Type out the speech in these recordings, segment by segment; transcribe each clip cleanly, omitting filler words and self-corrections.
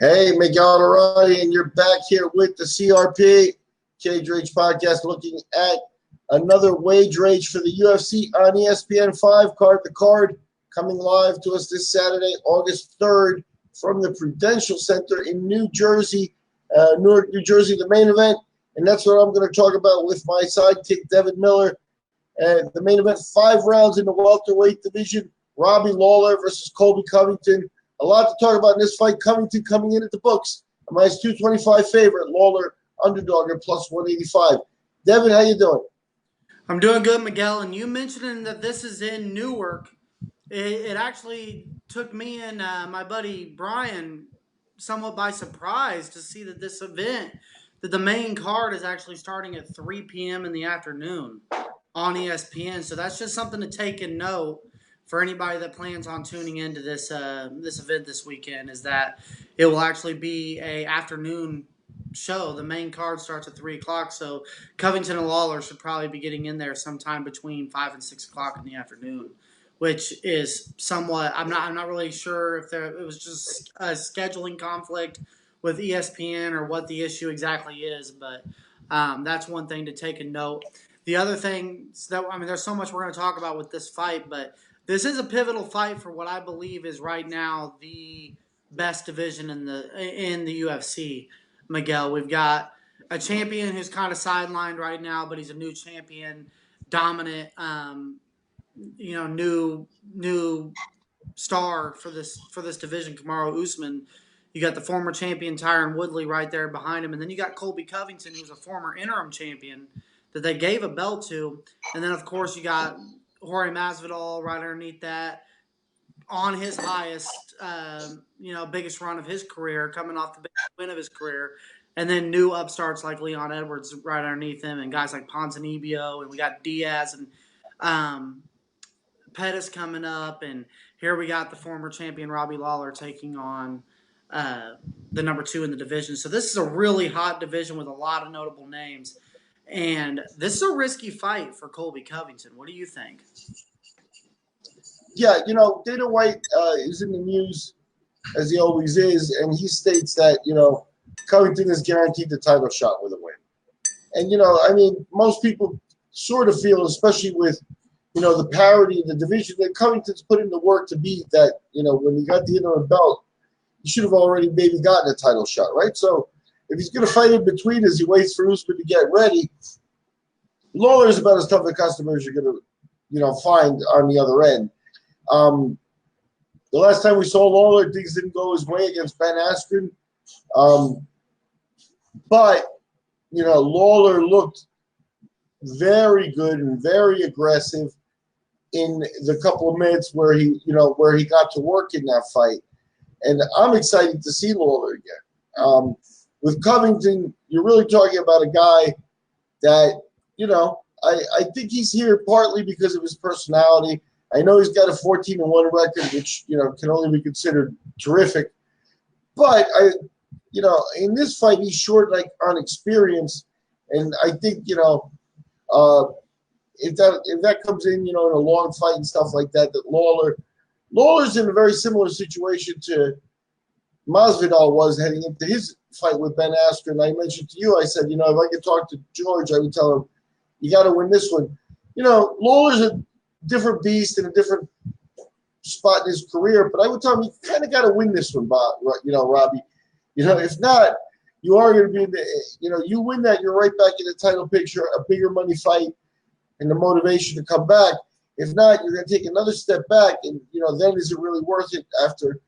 Hey, Miguel Arati, and you're back here with the CRP Cage Rage podcast, looking at another wage rage for the UFC on ESPN 5 card. The card coming live to us this Saturday, August 3rd, from the Prudential Center in New Jersey, Newark, New Jersey, the main event. And that's what I'm going to talk about with my sidekick, Devin Miller. The main event, 5 rounds in the welterweight division. Robbie Lawler versus Colby Covington. A lot to talk about in this fight. Covington coming in at the books. A minus 225 favorite. Lawler underdog at plus 185. Devin, how you doing? I'm doing good, Miguel. And you mentioning that this is in Newark, it actually took me and my buddy Brian somewhat by surprise to see that this event, that the main card is actually starting at 3 p.m. in the afternoon on ESPN. So that's just something to take in note for anybody that plans on tuning into this event this weekend, is that it will actually be a afternoon show. The main card starts at 3 o'clock, so Covington and Lawler should probably be getting in there sometime between 5 and 6 o'clock in the afternoon, which is somewhat. I'm not really sure if it was just a scheduling conflict with ESPN or what the issue exactly is, but that's one thing to take a note. The other thing that there's so much we're going to talk about with this fight, but this is a pivotal fight for what I believe is right now the best division in the UFC. Miguel, we've got a champion who's kind of sidelined right now, but he's a new champion, dominant, new star for this division, Kamaru Usman. You got the former champion Tyron Woodley right there behind him, and then you got Colby Covington, who's a former interim champion that they gave a belt to, and then of course you got Jorge Masvidal right underneath that, on his highest, biggest run of his career, coming off the biggest win of his career, and then new upstarts like Leon Edwards right underneath him, and guys like Ponzinibbio, and we got Diaz and Pettis coming up, and here we got the former champion Robbie Lawler taking on the number 2 in the division. So this is a really hot division with a lot of notable names. And this is a risky fight for Colby Covington. What do you think? Yeah, Dana White is in the news, as he always is, and he states that, Covington is guaranteed the title shot with a win. And, most people sort of feel, especially with, the parity in the division, that Covington's put in the work to beat that, when he got the interim belt, he should have already maybe gotten a title shot, right? So if he's going to fight in between as he waits for Usman to get ready, Lawler is about as tough a customer as you're going to, find on the other end. The last time we saw Lawler, things didn't go his way against Ben Askren. But, Lawler looked very good and very aggressive in the couple of minutes where he got to work in that fight. And I'm excited to see Lawler again. With Covington, you're really talking about a guy that, I think he's here partly because of his personality. I know he's got a 14-1 record, which, can only be considered terrific. But, in this fight, he's short, on experience. And I think, if that comes in, in a long fight and stuff like that, that Lawler's in a very similar situation to Masvidal was heading into his fight with Ben Askren. I mentioned to you, I said, if I could talk to George, I would tell him, you got to win this one. Lawler's a different beast in a different spot in his career, but I would tell him, you kind of got to win this one, Bob, Robbie. If not, you are going to be in the, you win that, you're right back in the title picture, a bigger money fight, and the motivation to come back. If not, you're going to take another step back, and, then is it really worth it after,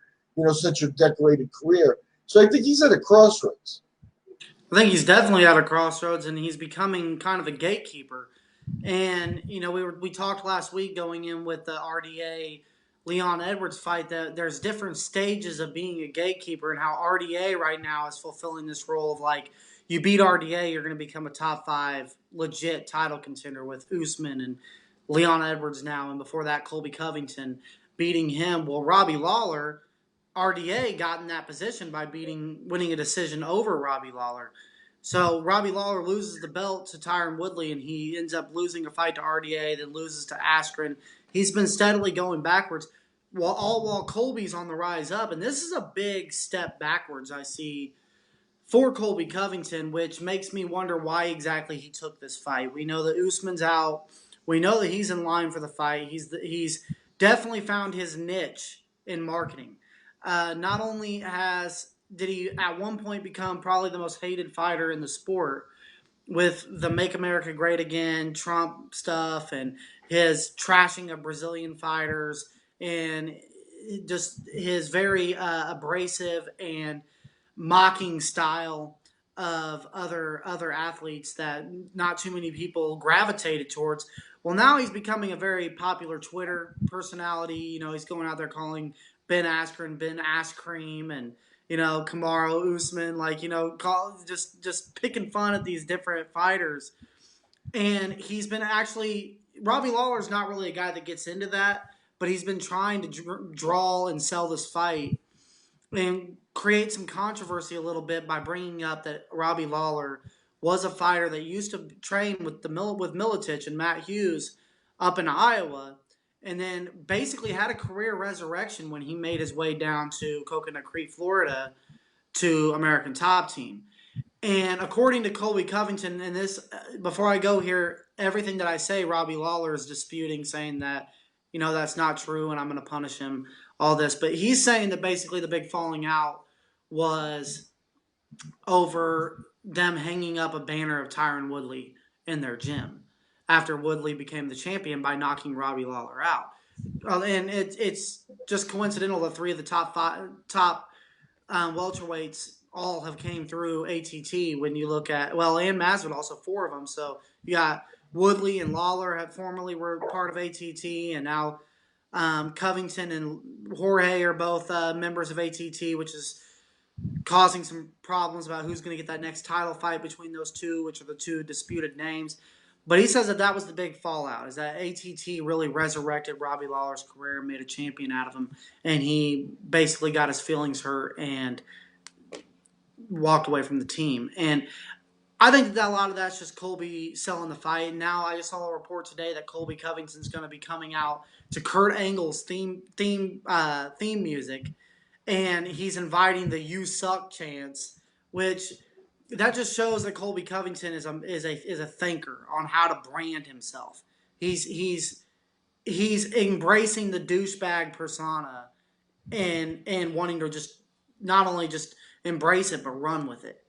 such a decorated career? So I think he's at a crossroads. I think he's definitely at a crossroads, and he's becoming kind of a gatekeeper. And, we talked last week going in with the RDA Leon Edwards fight that there's different stages of being a gatekeeper, and how RDA right now is fulfilling this role of you beat RDA, you're going to become a top 5 legit title contender with Usman and Leon Edwards now, and before that Colby Covington beating him. Well, Robbie Lawler, RDA got in that position by winning a decision over Robbie Lawler. So Robbie Lawler loses the belt to Tyron Woodley, and he ends up losing a fight to RDA, then loses to Askren. He's been steadily going backwards. while Colby's on the rise up, and this is a big step backwards I see for Colby Covington, which makes me wonder why exactly he took this fight. We know that Usman's out. We know that he's in line for the fight. He's definitely found his niche in marketing. Not only did he at one point become probably the most hated fighter in the sport with the Make America Great Again, Trump stuff, and his trashing of Brazilian fighters, and just his very abrasive and mocking style of other athletes that not too many people gravitated towards. Well, now he's becoming a very popular Twitter personality. You know, he's going out there calling Ben Askren Ben Ass Cream, and Kamaru Usman, just picking fun at these different fighters. And he's been Robbie Lawler's not really a guy that gets into that, but he's been trying to draw and sell this fight and create some controversy a little bit by bringing up that Robbie Lawler was a fighter that used to train with Miletich and Matt Hughes up in Iowa, and then basically had a career resurrection when he made his way down to Coconut Creek, Florida, to American Top Team. And according to Colby Covington, and this, before I go here, everything that I say, Robbie Lawler is disputing, saying that, that's not true and I'm going to punish him, all this. But he's saying that basically the big falling out was over them hanging up a banner of Tyron Woodley in their gym after Woodley became the champion by knocking Robbie Lawler out. And it's just coincidental that three of the top welterweights all have came through ATT when you look at, and Masvidal also, four of them. So you got Woodley and Lawler formerly were part of ATT, and now Covington and Jorge are both members of ATT, which is causing some problems about who's going to get that next title fight between those two, which are the two disputed names. But he says that was the big fallout, is that ATT really resurrected Robbie Lawler's career, made a champion out of him, and he basically got his feelings hurt and walked away from the team. And I think that a lot of that's just Colby selling the fight. And now I just saw a report today that Colby Covington's going to be coming out to Kurt Angle's theme music, and he's inviting the "You Suck" chants, which that just shows that Colby Covington is a thinker on how to brand himself. He's embracing the douchebag persona and wanting to just not only just embrace it but run with it.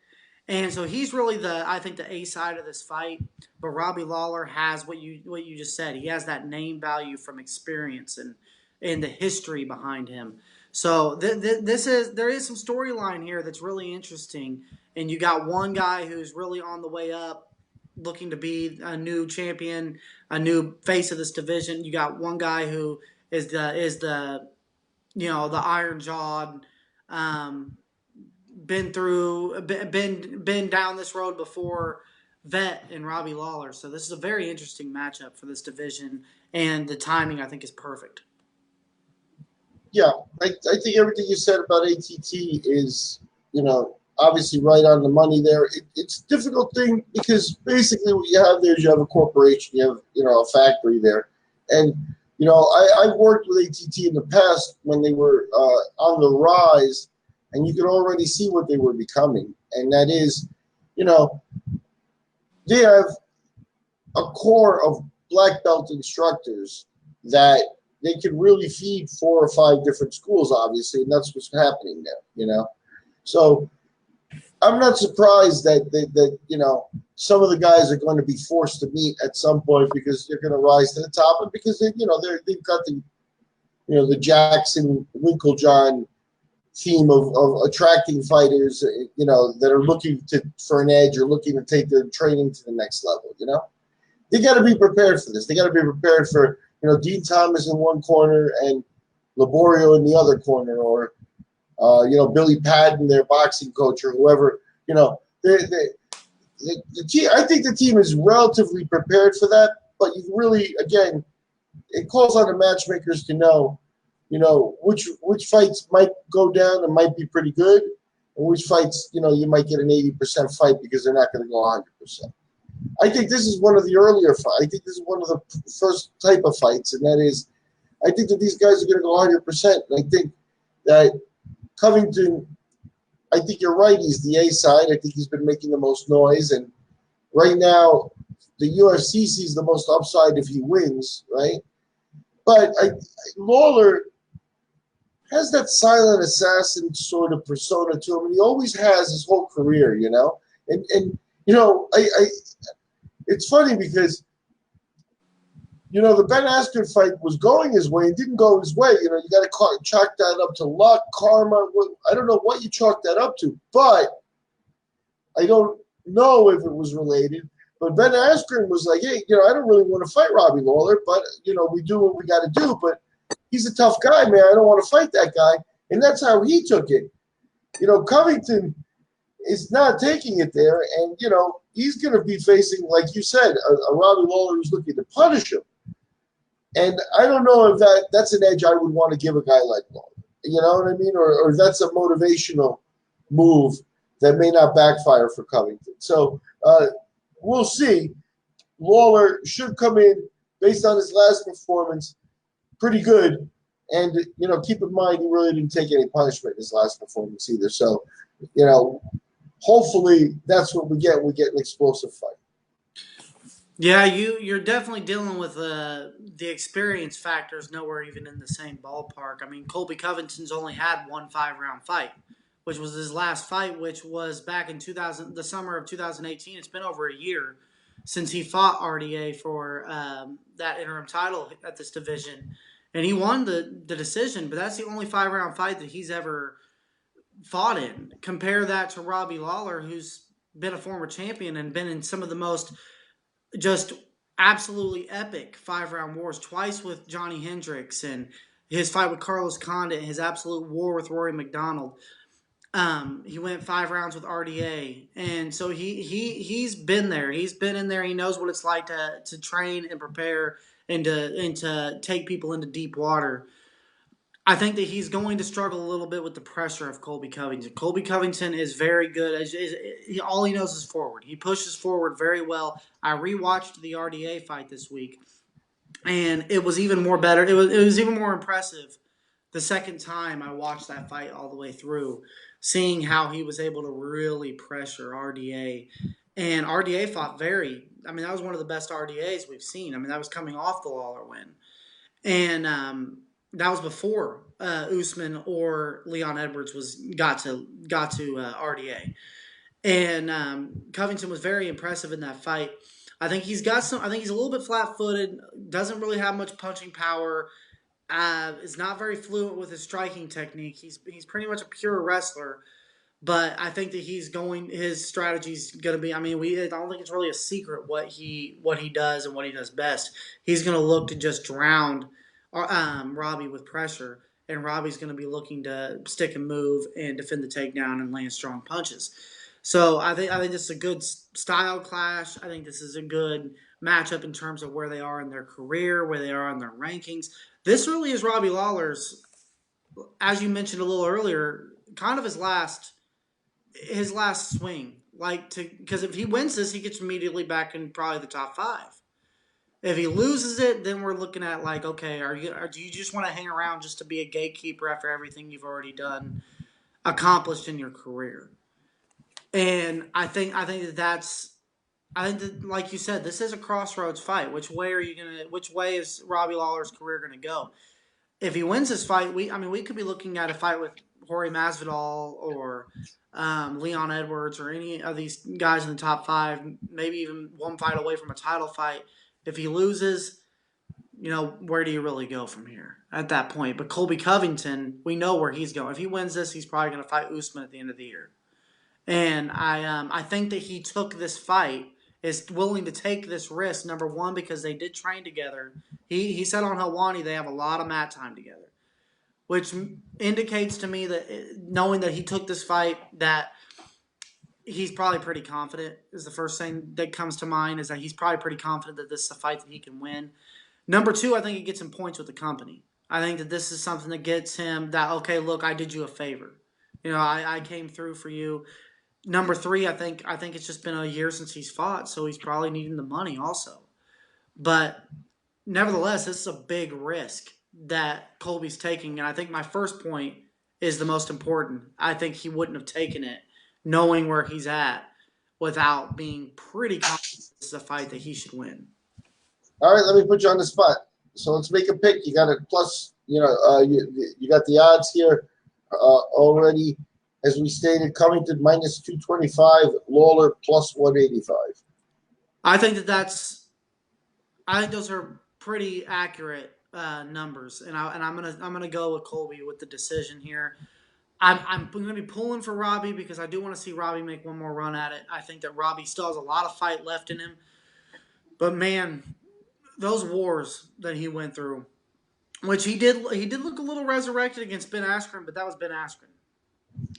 And so he's really I think the A side of this fight. But Robbie Lawler has what you just said. He has that name value from experience and the history behind him. So there is some storyline here that's really interesting. And you got one guy who's really on the way up, looking to be a new champion, a new face of this division. You got one guy who is the iron jawed, been down this road before, vet in Robbie Lawler. So this is a very interesting matchup for this division, and the timing I think is perfect. Yeah, I think everything you said about ATT is, obviously right on the money there. It's a difficult thing because basically what you have there is you have a corporation, you have, a factory there. And, I've worked with ATT in the past when they were on the rise, and you could already see what they were becoming. And that is, they have a core of black belt instructors that they can really feed 4 or 5 different schools, obviously, and that's what's happening there, So I'm not surprised that some of the guys are going to be forced to meet at some point because they're going to rise to the top, and because they've got the Jackson Winklejohn theme of attracting fighters, that are looking for an edge or looking to take their training to the next level. They got to be prepared for this. They got to be prepared for Dean Thomas in one corner and Laborio in the other corner, or Billy Patton, their boxing coach, or whoever. The team. I think the team is relatively prepared for that, but you really, again, it calls on the matchmakers to know, which fights might go down and might be pretty good, and which fights, you might get an 80% fight because they're not going to go 100%. I think this is one of the earlier fights. I think this is one of the first type of fights, and that is, I think that these guys are going to go 100%. And I think that Covington, I think you're right. He's the A side. I think he's been making the most noise. And right now, the UFC sees the most upside if he wins, right? But Lawler has that silent assassin sort of persona to him, and he always has his whole career, you know? And you know, it's funny because, you know, the Ben Askren fight was going his way and didn't go his way. You know, you got to chalk that up to luck, karma. I don't know what you chalk that up to, but I don't know if it was related. But Ben Askren was like, hey, you know, I don't really want to fight Robbie Lawler, but, you know, we do what we got to do. But he's a tough guy, man. I don't want to fight that guy. And that's how he took it. You know, Covington is not taking it there. And, you know, he's going to be facing, like you said, a Robbie Lawler who's looking to punish him. And I don't know if that's an edge I would want to give a guy like Lawler. You know what I mean? Or that's a motivational move that may not backfire for Covington. So we'll see. Lawler should come in based on his last performance pretty good. And, you know, keep in mind he really didn't take any punishment in his last performance either. So, you know, hopefully that's what we get. We get an explosive fight. Yeah, you're definitely dealing with the experience factors nowhere even in the same ballpark. I mean, Colby Covington's only had one 5-round fight, which was his last fight, which was back in the summer of 2018. It's been over a year since he fought RDA for that interim title at this division, and he won the decision. But that's the only 5-round fight that he's ever fought in. Compare that to Robbie Lawler, who's been a former champion and been in some of the most just absolutely epic 5-round wars, twice with Johnny Hendricks, and his fight with Carlos Condit, his absolute war with Rory McDonald. He went 5 rounds with RDA, and so he's been there. He's been in there. He knows what it's like to train and prepare and to take people into deep water. I think that he's going to struggle a little bit with the pressure of Colby Covington. Colby Covington is very good. All he knows is forward. He pushes forward very well. I rewatched the RDA fight this week, and it was even more better. It was even more impressive the second time I watched that fight all the way through, seeing how he was able to really pressure RDA. And RDA fought that was one of the best RDAs we've seen. I mean, that was coming off the Lawler win. And that was before Usman or Leon Edwards got to RDA, and Covington was very impressive in that fight. I think he's a little bit flat-footed. Doesn't really have much punching power. Is not very fluent with his striking technique. He's pretty much a pure wrestler. But I think that his strategy's going to be. I mean, I don't think it's really a secret what he does and what he does best. He's going to look to just drown Robbie with pressure, and Robbie's going to be looking to stick and move and defend the takedown and land strong punches. So I think this is a good style clash. I think this is a good matchup in terms of where they are in their career, where they are in their rankings. This really is Robbie Lawler's, as you mentioned a little earlier, kind of his last swing. Because if he wins this, he gets immediately back in probably the top 5. If he loses it, then we're looking at okay, do you just want to hang around just to be a gatekeeper after everything you've already accomplished in your career? And I think that, like you said, this is a crossroads fight. Which way is Robbie Lawler's career gonna go? If he wins this fight, we could be looking at a fight with Jorge Masvidal or Leon Edwards or any of these guys in the top 5, maybe even one fight away from a title fight. If he loses, where do you really go from here at that point? But Colby Covington, we know where he's going. If he wins this, he's probably going to fight Usman at the end of the year. And I think that he took this fight, is willing to take this risk, number one, because they did train together. He said on Helwani they have a lot of mat time together, which indicates to me that, knowing that he took this fight, that he's probably pretty confident. Is the first thing that comes to mind, is that he's probably pretty confident that this is a fight that he can win. Number 2, I think it gets him points with the company. I think that this is something that gets him that, okay, look, I did you a favor. I came through for you. Number 3, I think it's just been a year since he's fought, so he's probably needing the money also. But nevertheless, this is a big risk. that Colby's taking. And I think my first point is the most important. I think he wouldn't have taken it knowing where he's at without being pretty confident this is a fight that he should win. All right, let me put you on the spot. So let's make a pick. You got a plus, you got the odds here already. As we stated, Covington minus 225, Lawler plus 185. I think those are pretty accurate numbers, and I'm gonna go with Colby with the decision here. I'm going to be pulling for Robbie because I do want to see Robbie make one more run at it. I think that Robbie still has a lot of fight left in him, but man, those wars that he went through, which he did look a little resurrected against Ben Askren, but that was Ben Askren.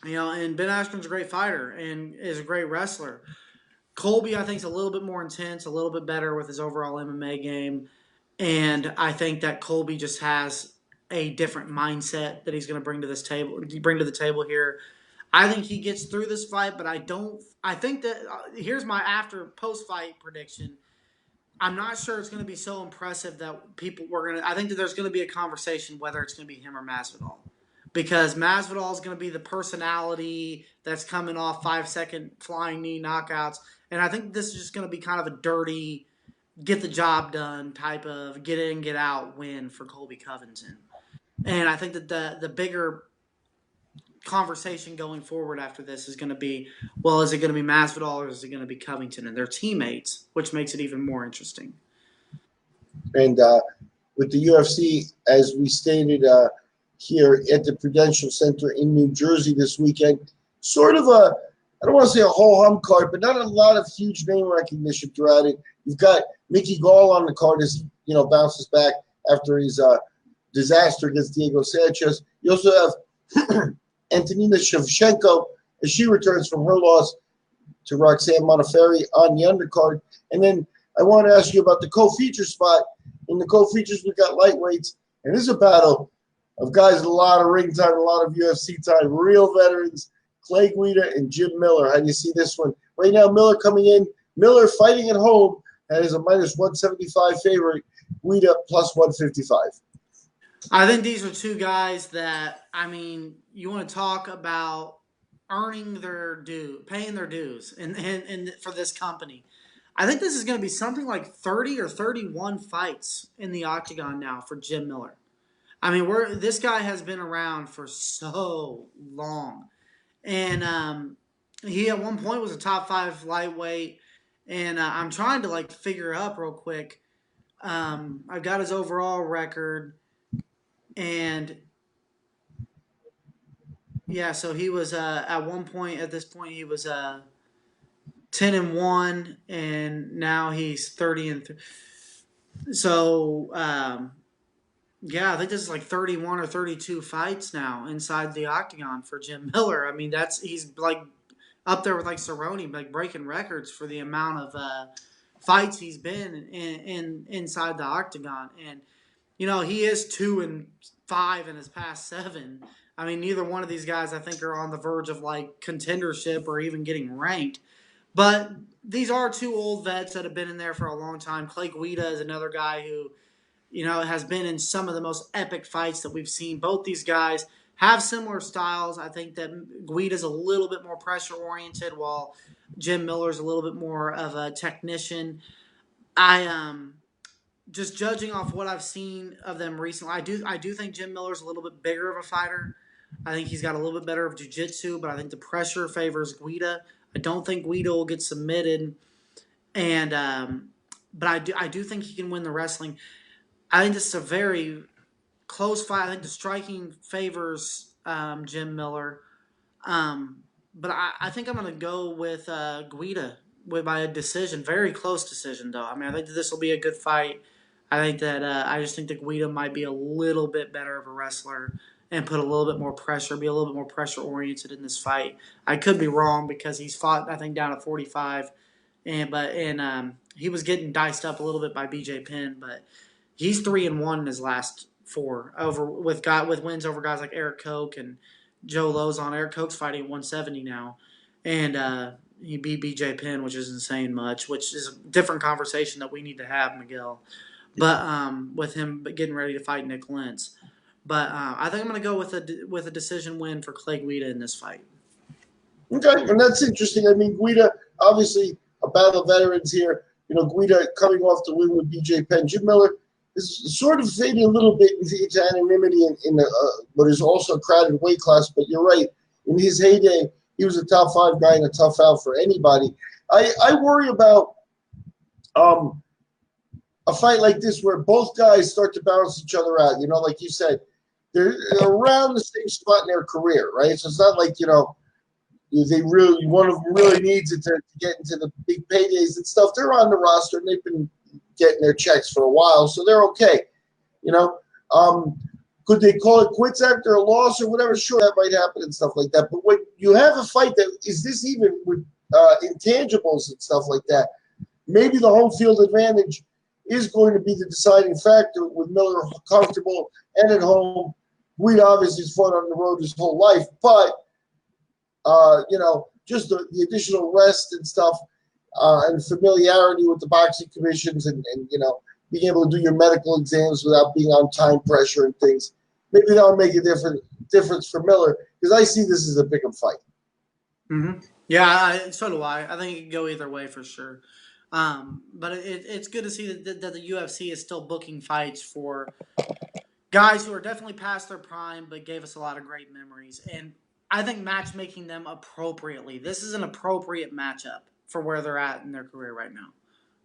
And Ben Askren's a great fighter and is a great wrestler. Colby, I think, is a little bit more intense, a little bit better with his overall MMA game. And I think that Colby just has a different mindset that he's going to bring to the table here. I think he gets through this fight, but I think that here's my post-fight prediction. I'm not sure it's going to be so impressive that I think that there's going to be a conversation whether it's going to be him or Masvidal. Because Masvidal is going to be the personality that's coming off 5-second flying knee knockouts. And I think this is just going to be kind of a dirty, get the job done type of get in, get out win for Colby Covington. And I think that the bigger conversation going forward after this is going to be, well, is it going to be Masvidal or is it going to be Covington and their teammates, which makes it even more interesting. And with the UFC, as we stated here at the Prudential Center in New Jersey this weekend, sort of I don't want to say a whole-hum card, but not a lot of huge name recognition throughout it. You've got Mickey Gall on the card as he bounces back after his disaster against Diego Sanchez. You also have Antonina Shevchenko as she returns from her loss to Roxanne Modafferi on the undercard. And then I want to ask you about the co-feature spot. In the co-features, we've got lightweights, and this is a battle of guys with a lot of ring time, a lot of UFC time, real veterans, Clay Guida and Jim Miller. How do you see this one? Right now, Miller coming in. Miller fighting at home and is a minus 175 favorite. Guida plus 155. I think these are two guys that, you want to talk about earning their due, paying their dues and for this company. I think this is going to be something like 30 or 31 fights in the octagon now for Jim Miller. This guy has been around for so long. And he at one point was a top 5 lightweight. And I'm trying to figure up real quick. I've got his overall record. And yeah, so he was at this point he was 10-1, and now he's 30-3. So yeah, I think this is 31 or 32 fights now inside the octagon for Jim Miller. He's up there with Cerrone, breaking records for the amount of fights he's been in inside the octagon. And he is 2-5 in his past 7. Neither one of these guys I think are on the verge of contendership or even getting ranked. But these are two old vets that have been in there for a long time. Clay Guida is another guy who has been in some of the most epic fights that we've seen. Both these guys have similar styles. I think that Guida's a little bit more pressure-oriented, while Jim Miller's a little bit more of a technician. Just judging off what I've seen of them recently, I do think Jim Miller's a little bit bigger of a fighter. I think he's got a little bit better of jiu-jitsu, but I think the pressure favors Guida. I don't think Guida will get submitted, and but I do think he can win the wrestling. I think this is a very close fight. I think the striking favors Jim Miller. But I think I'm going to go with Guida by a decision. Very close decision, though. I think that this will be a good fight. I think that I just think that Guida might be a little bit better of a wrestler and put a little bit more pressure, be a little bit more pressure-oriented in this fight. I could be wrong because he's fought, I think, down at 45. And he was getting diced up a little bit by BJ Penn, but he's 3-1 in his last 4 with wins over guys like Eric Koch and Joe Lozon. Eric Koch's fighting at 170 now, and he beat BJ Penn, which is insane much, which is a different conversation that we need to have, Miguel. but with him getting ready to fight Nick Lentz. But I think I'm going to go with a decision win for Clay Guida in this fight. Okay, and that's interesting. I mean, Guida, obviously a battle of veterans here. Guida coming off the win with BJ Penn. Jim Miller is sort of fading a little bit into anonymity in what is also a crowded weight class. But you're right. In his heyday, he was a top 5 guy and a tough out for anybody. I worry about a fight like this where both guys start to balance each other out. Like you said, they're around the same spot in their career, right? So it's not like, one of them really needs it to get into the big paydays and stuff. They're on the roster and they've been getting their checks for a while, so they're okay. Could they call it quits after a loss or whatever? Sure, that might happen and stuff like that. But when you have a fight that is this even with intangibles and stuff like that, maybe the home field advantage is going to be the deciding factor with Miller comfortable and at home. Guida obviously has fought on the road his whole life, but just the additional rest and stuff and familiarity with the boxing commissions and being able to do your medical exams without being on time pressure and things. Maybe that'll make a difference for Miller because I see this as a pick-em fight. Mm-hmm. Yeah, so do I. I think it can go either way for sure. But it's good to see that the UFC is still booking fights for guys who are definitely past their prime but gave us a lot of great memories. And I think matchmaking them appropriately. This is an appropriate matchup for where they're at in their career right now.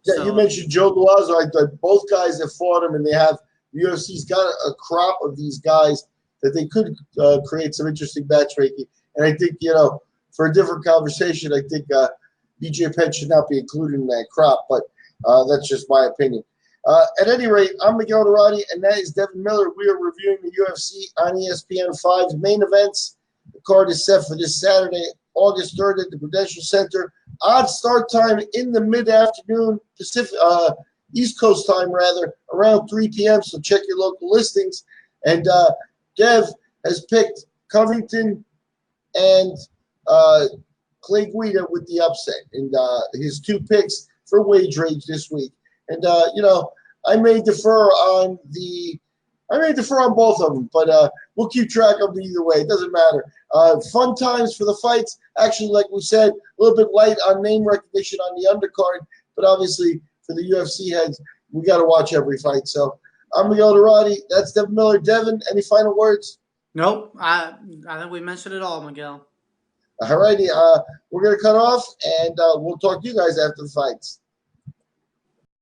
Yeah, so, you mentioned Joe Lazo. Both guys have fought him, and they have UFC's got a crop of these guys that they could create some interesting matchmaking. And I think, for a different conversation, I think BJ Penn should not be included in that crop, but that's just my opinion. At any rate, I'm Miguel Dorati, and that is Devin Miller. We are reviewing the UFC on ESPN 5's main events. The card is set for this Saturday, August 3rd at the Prudential Center. Odd start time in the mid-afternoon, Pacific, East Coast time, rather, around 3 p.m., so check your local listings. And Dev has picked Covington and Clay Guida with the upset. And his 2 picks for wage range this week. And, I may defer on both of them, but we'll keep track of them either way. It doesn't matter. Fun times for the fights. Actually, like we said, a little bit light on name recognition on the undercard, but obviously for the UFC heads, we got to watch every fight. So I'm Miguel Dorati. That's Devin Miller. Devin, any final words? Nope. I think we mentioned it all, Miguel. All righty. We're going to cut off, and we'll talk to you guys after the fights.